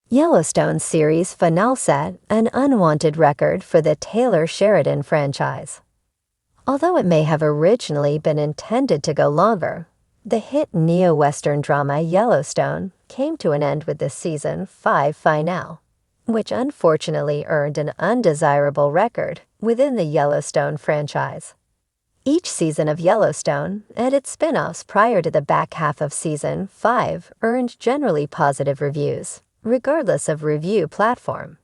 Yellowstone series finale set an unwanted record for the Taylor Sheridan franchise. Although it may have originally been intended to go longer, the hit neo-Western drama Yellowstone came to an end with the season 5 finale, which unfortunately earned an undesirable record within the Yellowstone franchise. Each season of Yellowstone and its spin-offs prior to the back half of season 5 earned generally positive reviews, regardless of review platform.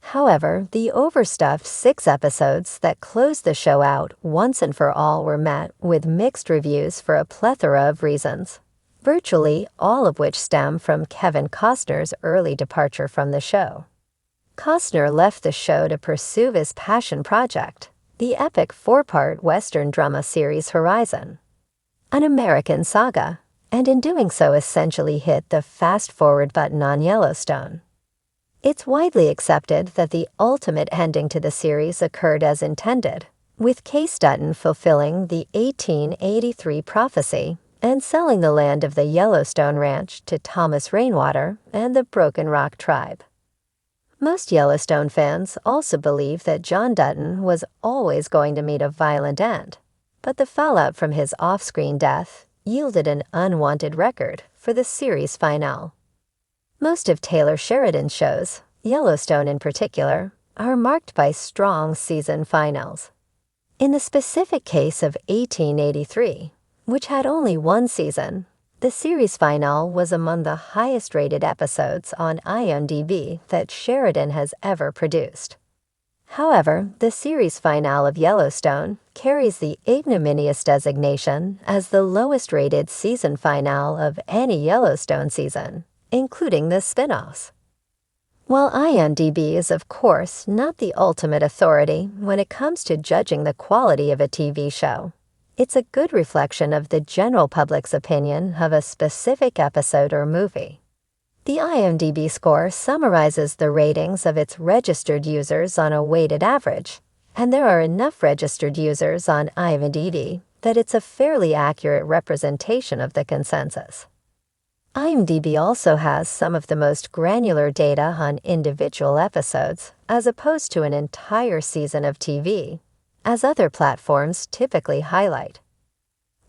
However, the overstuffed 6 episodes that closed the show out once and for all were met with mixed reviews for a plethora of reasons, virtually all of which stem from Kevin Costner's early departure from the show. Costner left the show to pursue his passion project, the epic 4-part Western drama series Horizon, an American saga, and in doing so essentially hit the fast-forward button on Yellowstone. It's widely accepted that the ultimate ending to the series occurred as intended, with Case Dutton fulfilling the 1883 prophecy and selling the land of the Yellowstone Ranch to Thomas Rainwater and the Broken Rock tribe. Most Yellowstone fans also believe that John Dutton was always going to meet a violent end, but the fallout from his off-screen death yielded an unwanted record for the series finale. Most of Taylor Sheridan's shows, Yellowstone in particular, are marked by strong season finales. In the specific case of 1883, which had only one season, the series finale was among the highest-rated episodes on IMDb that Sheridan has ever produced. However, the series finale of Yellowstone carries the ignominious designation as the lowest-rated season finale of any Yellowstone season, including the spin-offs. While IMDb is of course not the ultimate authority when it comes to judging the quality of a TV show, it's a good reflection of the general public's opinion of a specific episode or movie. The IMDb score summarizes the ratings of its registered users on a weighted average, and there are enough registered users on IMDb that it's a fairly accurate representation of the consensus. IMDb also has some of the most granular data on individual episodes as opposed to an entire season of TV, as other platforms typically highlight.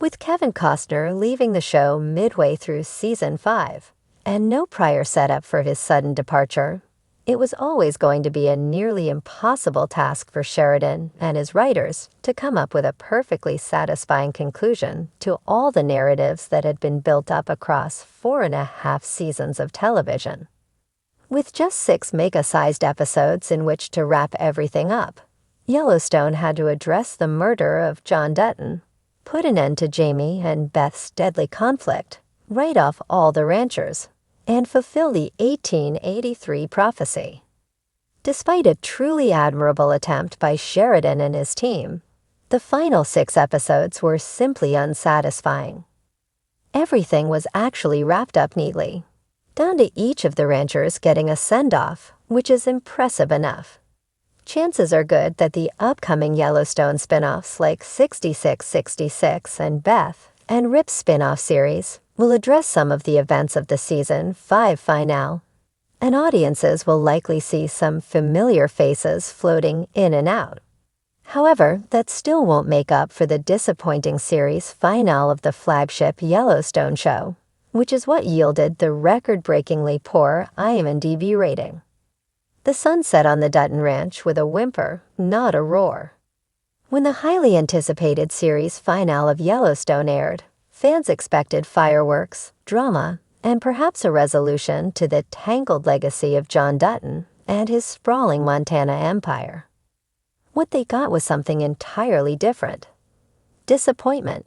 With Kevin Costner leaving the show midway through season 5 and no prior setup for his sudden departure, it was always going to be a nearly impossible task for Sheridan and his writers to come up with a perfectly satisfying conclusion to all the narratives that had been built up across 4.5 seasons of television. With just 6 mega-sized episodes in which to wrap everything up, Yellowstone had to address the murder of John Dutton, put an end to Jamie and Beth's deadly conflict, write off all the ranchers, and fulfill the 1883 prophecy. Despite a truly admirable attempt by Sheridan and his team, the final 6 episodes were simply unsatisfying. Everything was actually wrapped up neatly, down to each of the ranchers getting a send-off, which is impressive enough. Chances are good that the upcoming Yellowstone spin-offs like 6666 and Beth and Rip's spin-off series will address some of the events of the season 5 finale, and audiences will likely see some familiar faces floating in and out. However, that still won't make up for the disappointing series finale of the flagship Yellowstone show, which is what yielded the record-breakingly poor IMDb rating. The sun set on the Dutton Ranch with a whimper, not a roar. When the highly anticipated series finale of Yellowstone aired, fans expected fireworks, drama, and perhaps a resolution to the tangled legacy of John Dutton and his sprawling Montana empire. What they got was something entirely different: disappointment.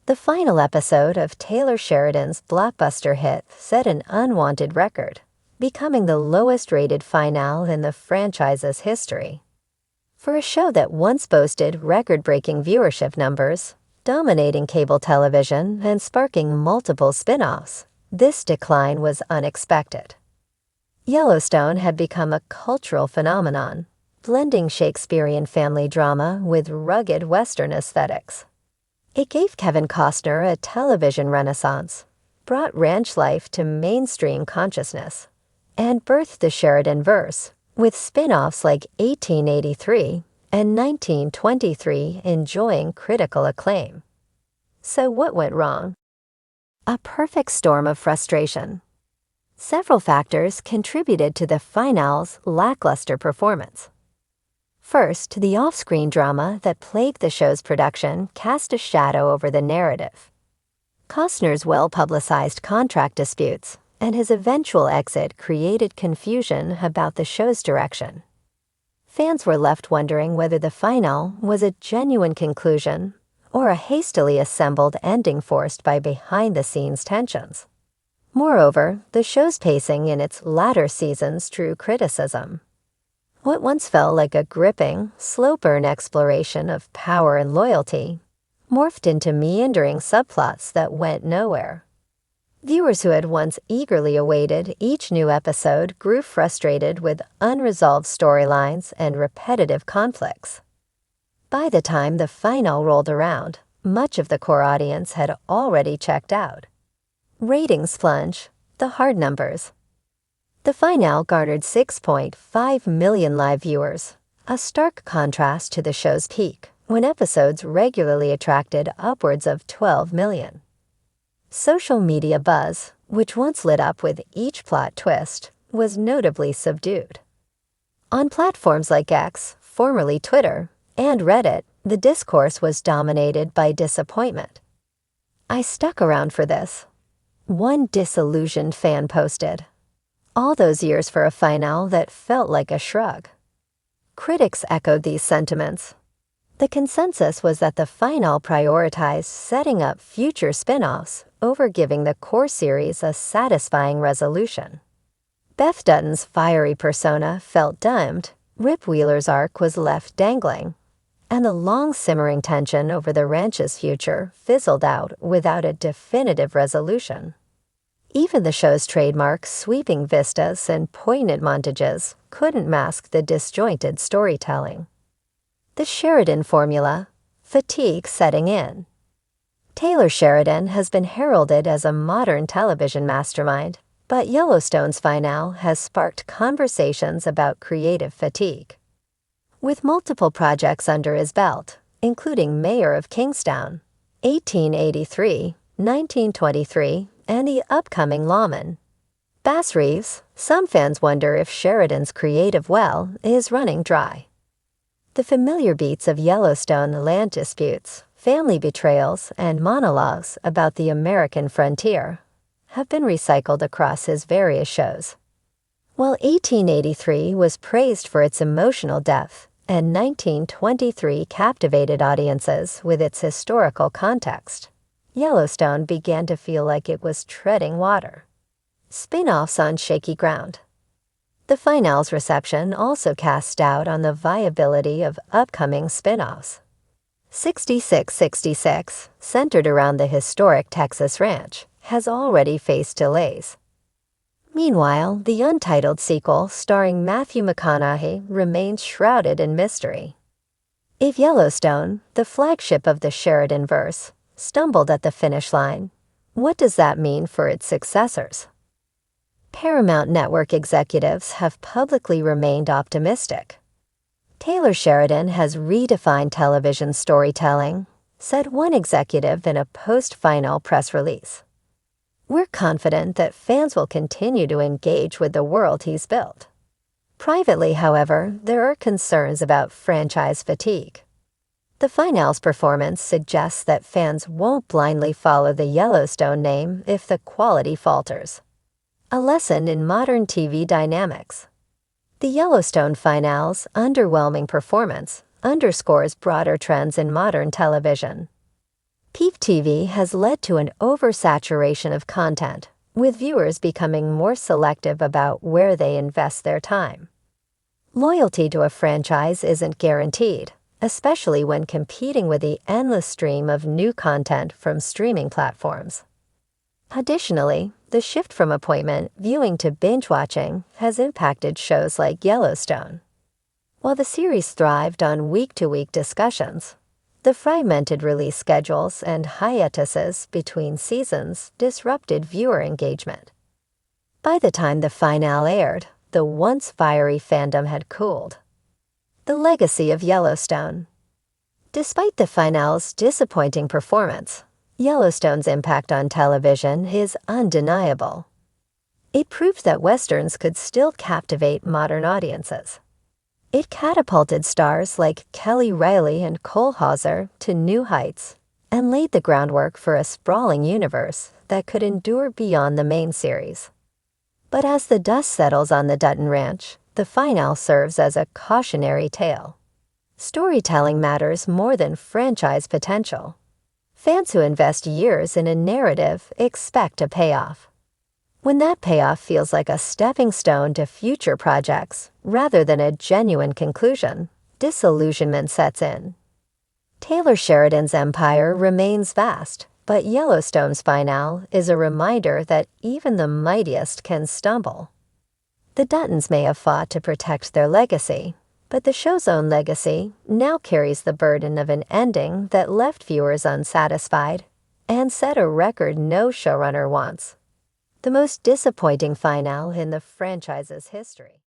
The final episode of Taylor Sheridan's blockbuster hit set an unwanted record, becoming the lowest-rated finale in the franchise's history. For a show that once boasted record-breaking viewership numbers, dominating cable television and sparking multiple spin-offs, this decline was unexpected. Yellowstone had become a cultural phenomenon, blending Shakespearean family drama with rugged Western aesthetics. It gave Kevin Costner a television renaissance, brought ranch life to mainstream consciousness, and birthed the Sheridan-verse, with spin-offs like 1883 and 1923 enjoying critical acclaim. So what went wrong? A perfect storm of frustration. Several factors contributed to the finale's lackluster performance. First, the off-screen drama that plagued the show's production cast a shadow over the narrative. Costner's well-publicized contract disputes and his eventual exit created confusion about the show's direction. Fans were left wondering whether the finale was a genuine conclusion or a hastily assembled ending forced by behind-the-scenes tensions. Moreover, the show's pacing in its latter seasons drew criticism. What once felt like a gripping, slow-burn exploration of power and loyalty morphed into meandering subplots that went nowhere. Viewers who had once eagerly awaited each new episode grew frustrated with unresolved storylines and repetitive conflicts. By the time the finale rolled around, much of the core audience had already checked out. Ratings plunge, the hard numbers. The finale garnered 6.5 million live viewers, a stark contrast to the show's peak, when episodes regularly attracted upwards of 12 million. Social media buzz, which once lit up with each plot twist, was notably subdued. On platforms like X, formerly Twitter, and Reddit, the discourse was dominated by disappointment. "I stuck around for this," one disillusioned fan posted. All those years for a finale that felt like a shrug. Critics echoed these sentiments. The consensus was that the finale prioritized setting up future spin-offs over giving the core series a satisfying resolution. Beth Dutton's fiery persona felt dimmed, Rip Wheeler's arc was left dangling, and the long simmering tension over the ranch's future fizzled out without a definitive resolution. Even the show's trademark sweeping vistas and poignant montages couldn't mask the disjointed storytelling. The Sheridan formula, fatigue setting in. Taylor Sheridan has been heralded as a modern television mastermind, but Yellowstone's finale has sparked conversations about creative fatigue. With multiple projects under his belt, including Mayor of Kingstown, 1883, 1923, and the upcoming Lawman. Bass Reeves, some fans wonder if Sheridan's creative well is running dry. The familiar beats of Yellowstone land disputes, family betrayals, and monologues about the American frontier have been recycled across his various shows. While 1883 was praised for its emotional depth, and 1923 captivated audiences with its historical context, Yellowstone began to feel like it was treading water. Spin-offs on shaky ground. The finale's reception also cast doubt on the viability of upcoming spin-offs. 6666, centered around the historic Texas ranch, has already faced delays. Meanwhile, the untitled sequel starring Matthew McConaughey remains shrouded in mystery. If Yellowstone, the flagship of the Sheridan-verse, stumbled at the finish line, what does that mean for its successors? Paramount Network executives have publicly remained optimistic. Taylor Sheridan has redefined television storytelling, said one executive in a post-final press release. "We're confident that fans will continue to engage with the world he's built." Privately, however, there are concerns about franchise fatigue. The finale's performance suggests that fans won't blindly follow the Yellowstone name if the quality falters. A lesson in modern TV dynamics. The Yellowstone finale's underwhelming performance underscores broader trends in modern television. Peak TV has led to an oversaturation of content, with viewers becoming more selective about where they invest their time. Loyalty to a franchise isn't guaranteed, especially when competing with the endless stream of new content from streaming platforms. Additionally, the shift from appointment viewing to binge watching has impacted shows like Yellowstone. While the series thrived on week-to-week discussions, the fragmented release schedules and hiatuses between seasons disrupted viewer engagement. By the time the finale aired, the once fiery fandom had cooled. The legacy of Yellowstone. Despite the finale's disappointing performance, Yellowstone's impact on television is undeniable. It proved that Westerns could still captivate modern audiences. It catapulted stars like Kelly Reilly and Cole Hauser to new heights and laid the groundwork for a sprawling universe that could endure beyond the main series. But as the dust settles on the Dutton Ranch, the finale serves as a cautionary tale. Storytelling matters more than franchise potential. Fans who invest years in a narrative expect a payoff. When that payoff feels like a stepping stone to future projects rather than a genuine conclusion, disillusionment sets in. Taylor Sheridan's empire remains vast, but Yellowstone's finale is a reminder that even the mightiest can stumble. The Duttons may have fought to protect their legacy, but the show's own legacy now carries the burden of an ending that left viewers unsatisfied and set a record no showrunner wants. The most disappointing finale in the franchise's history.